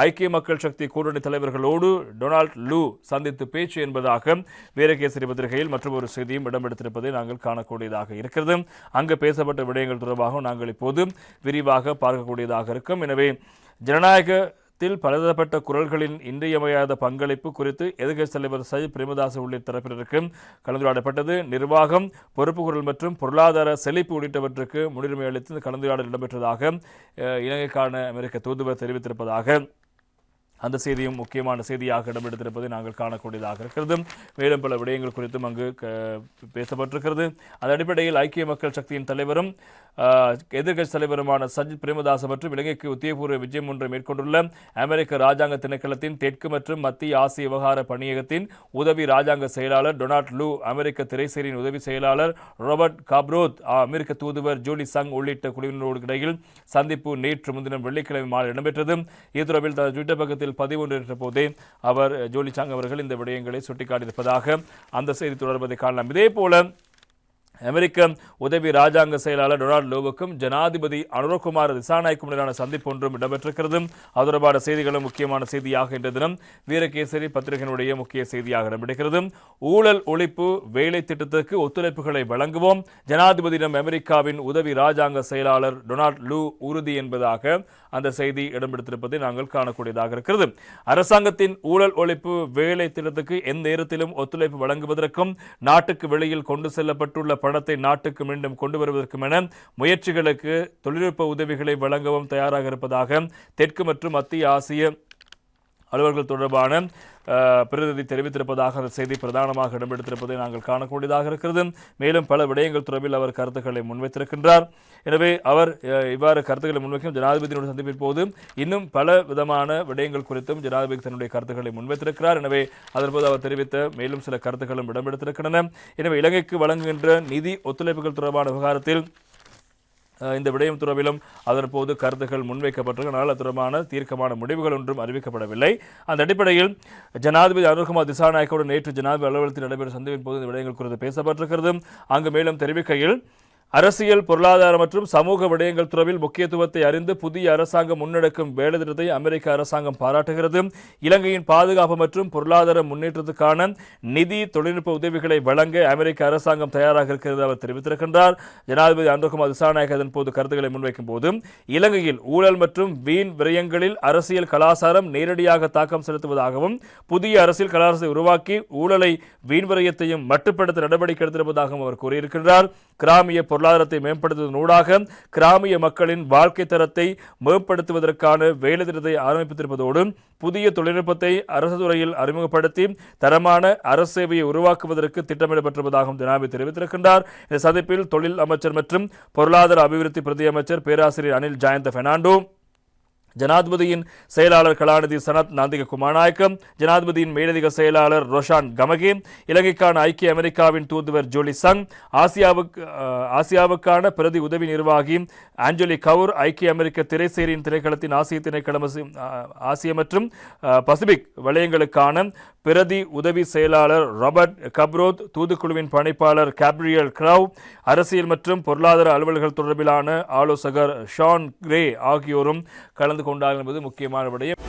ஐக்கிய மக்கள் சக்தி கூட்டணி தலைவர்களோடு டொனால்ட் லூ சந்தித்து பேச்சு என்பதாக வீரகேசரி பத்திரிகையில் மற்றொரு செய்தியும் இடம்பெடுத்திருப்பதை நாங்கள் காணக்கூடியதாக இருக்கிறது. அங்கு பேசப்பட்ட விடயங்கள் தொடர்பாக நாங்கள் இப்போது விரிவாக பார்க்கக்கூடியதாக இருக்கும். எனவே ஜனநாயகத்தில் பலதரப்பட்ட குரல்களின் இன்றியமையாத பங்களிப்பு குறித்து எதிர்க்கட்சித் தலைவர் சஜித் பிரேமதாச உள்ளிட்ட தரப்பினருக்கு கலந்துரையாடப்பட்டது. நிர்வாகம், பொறுப்பு குரல் மற்றும் பொருளாதார செழிப்பு உள்ளிட்டவற்றுக்கு முன்னுரிமை அளித்து இந்த கலந்துரையாடல் இடம்பெற்றதாக இலங்கைக்கான அமெரிக்க தூதுவர் தெரிவித்திருப்பதாக அந்த செய்தியும் முக்கியமான செய்தியாக இடம்பெடுத்திருப்பதை நாங்கள் காணக்கூடியதாக இருக்கிறது. மேலும் பல விடயங்கள் குறித்தும் அங்கு பேசப்பட்டிருக்கிறது. அந்த அடிப்படையில் ஐக்கிய மக்கள் சக்தியின் தலைவரும் எதிர்க்கட்சி தலைவருமான சஜித் பிரேமதாச மற்றும் இலங்கைக்கு உத்தியோகபூர்வ விஜயம் ஒன்றை மேற்கொண்டுள்ள அமெரிக்க ராஜாங்க திணைக்களத்தின் தெற்கு மற்றும் மத்திய ஆசிய விவகார பணியகத்தின் உதவி ராஜாங்க செயலாளர் டொனால்ட் லூ, அமெரிக்க திரைசேரியின் உதவி செயலாளர் ராபர்ட் காப்ரோத், அமெரிக்க தூதுவர் ஜூலி சங் உள்ளிட்ட குழுவினரோடு இடையில் சந்திப்பு நேற்று முன்தினம் வெள்ளிக்கிழமை மாலை இடம்பெற்றது. இது தொடர்பில் தனது ட்விட்டர் பக்கத்தில் பதிவு ஒன்றிட்ட போதே அவர் ஜோலி சாங் அவர்கள் இந்த விடயங்களை சுட்டிக்காட்டியிருப்பதாக அந்த செய்தி தொடர்பதை காணலாம். இதேபோல அமெரிக்க உதவி ராஜாங்க செயலாளர் டொனால்ட் லூவுக்கும் ஜனாதிபதி அனுரகுமார் திசாநாயக்கும் இடையிலான சந்திப்பு ஒன்றும் இடம்பெற்றிருக்கிறது. அது தொடர்பான செய்திகளும் முக்கியமான செய்தியாக இன்று தினம் வீரகேசரி பத்திரிகையினுடைய முக்கிய செய்தியாக இடம்பெறுகிறது. ஊழல் ஒழிப்பு வேலை திட்டத்திற்கு ஒத்துழைப்புகளை வழங்குவோம், ஜனாதிபதியிடம் அமெரிக்காவின் உதவி ராஜாங்க செயலாளர் டொனால்ட் லூ உறுதி என்பதாக அந்த செய்தி இடம்பெடுத்திருப்பதை நாங்கள் காணக்கூடியதாக இருக்கிறது. அரசாங்கத்தின் ஊழல் ஒழிப்பு வேலை திட்டத்துக்கு எந்த நேரத்திலும் ஒத்துழைப்பு வழங்குவதற்கும் நாட்டுக்கு வெளியில் கொண்டு செல்லப்பட்டுள்ள பணத்தை நாட்டுக்கு மீண்டும் கொண்டு வருவதற்கும் என முயற்சிகளுக்கு தொழில்நுட்ப உதவிகளை வழங்கவும் தயாராக இருப்பதாக தெற்கு மற்றும் மத்திய ஆசிய அலுவலர்கள் தொடர்பான பிரதிநிதி தெரிவித்திருப்பதாக அந்த செய்தி பிரதானமாக இடம்பெடுத்திருப்பதை நாங்கள் காணக்கூடியதாக இருக்கிறது. மேலும் பல விடயங்கள் தொடர்பில் அவர் கருத்துக்களை முன்வைத்திருக்கின்றார். எனவே அவர் இவ்வாறு கருத்துக்களை முன்வைக்கும் ஜனாதிபதியினுடைய சந்திப்பின் போது இன்னும் பல விதமான விடயங்கள் குறித்தும் ஜனாதிபதி தன்னுடைய கருத்துக்களை முன்வைத்திருக்கிறார். எனவே அதன்போது அவர் தெரிவித்த மேலும் சில கருத்துக்களும் இடம்பெடுத்திருக்கின்றன. எனவே இலங்கைக்கு வழங்குகின்ற நிதி ஒத்துழைப்புகள் தொடர்பான விவகாரத்தில் இந்த விடயம் தொடர்பிலும் அதன் போது கருத்துக்கள் முன்வைக்கப்பட்டிருக்கிறார்கள். அது தொடர்பான தீர்க்கமான முடிவுகள் ஒன்றும் அறிவிக்கப்படவில்லை. அந்த அடிப்படையில் ஜனாதிபதி அனுரகுமார் திசாநாயக்கோடு நேற்று ஜனாதிபதி அலுவலகத்தில் நடைபெறும் சந்திப்பின் போது இந்த விடயங்கள் குறித்து பேசப்பட்டிருக்கிறது. அங்கு மேலும் தெரிவிக்கையில் அரசியல், பொருளாதார மற்றும் சமூக விடயங்கள் தொடர்பில் முக்கியத்துவத்தை அறிந்து புதிய அரசாங்கம் முன்னெடுக்கும் வேலைத்திட்டத்தை அமெரிக்க அரசாங்கம் பாராட்டுகிறது. இலங்கையின் பாதுகாப்பு மற்றும் பொருளாதார முன்னேற்றத்துக்கான நிதி, தொழில்நுட்ப உதவிகளை வழங்க அமெரிக்க அரசாங்கம் தயாராக இருக்கிறது அவர் தெரிவித்திருக்கின்றார். ஜனாதிபதி அனுரகுமார் திசாநாயக்க அதன் போது கருத்துக்களை முன்வைக்கும் போது இலங்கையில் ஊழல் மற்றும் வீண் விரயங்களில் அரசியல் கலாச்சாரம் நேரடியாக தாக்கம் செலுத்துவதாகவும் புதிய அரசியல் கலாச்சாரத்தை உருவாக்கி ஊழலை வீண் விரயத்தையும் மட்டுப்படுத்த நடவடிக்கை எடுத்திருப்பதாகவும் அவர் கூறியிருக்கின்றார். கிராமிய பொருளாதாரத்தை மேம்படுத்துவதனூடாக கிராமிய மக்களின் வாழ்க்கை தரத்தை மேம்படுத்துவதற்கான வேலைத்திட்டத்தை ஆரம்பித்திருப்பதோடு புதிய தொழில்நுட்பத்தை அரசு துறையில் அறிமுகப்படுத்தி தரமான அரசு சேவையை உருவாக்குவதற்கு திட்டமிடப்பட்டிருப்பதாகவும் ஜனாதிபதி தெரிவித்திருக்கின்றார். இந்த சந்திப்பில் தொழில் அமைச்சர் மற்றும் பொருளாதார அபிவிருத்தி பிரதி அமைச்சர் பேராசிரியர் அனில் ஜயந்த பெர்னாண்டோ, ஜனாதிபதியின் செயலாளர் கலாநிதி சனத் நாந்திக குமாநாயக்கம், ஜனாதிபதியின் மேலதிக செயலாளர் ரோஷான் கமகே, இலங்கைக்கான ஐக்கிய அமெரிக்காவின் தூதுவர் ஜோலி சங், ஆசியாவுக்கான பிரதி உதவி நிர்வாகி ஆஞ்சலி கவுர், ஐக்கிய அமெரிக்க திரைசேரியின் திணைக்களத்தின் ஆசிய திணைக்களம் ஆசிய மற்றும் பசிபிக் வலயங்களுக்கான பிரதி உதவி செயலாளர் ராபர்ட் கப்ரோத், தூதுக்குழுவின் பணிப்பாளர் கேப்ரியல் கிரவ், அரசியல் மற்றும் பொருளாதார அலுவல்கள் தொடர்பிலான ஆலோசகர் ஷான் கிரே ஆகியோரும் கலந்து கொண்டார்கள் என்பது முக்கியமான விடயம்.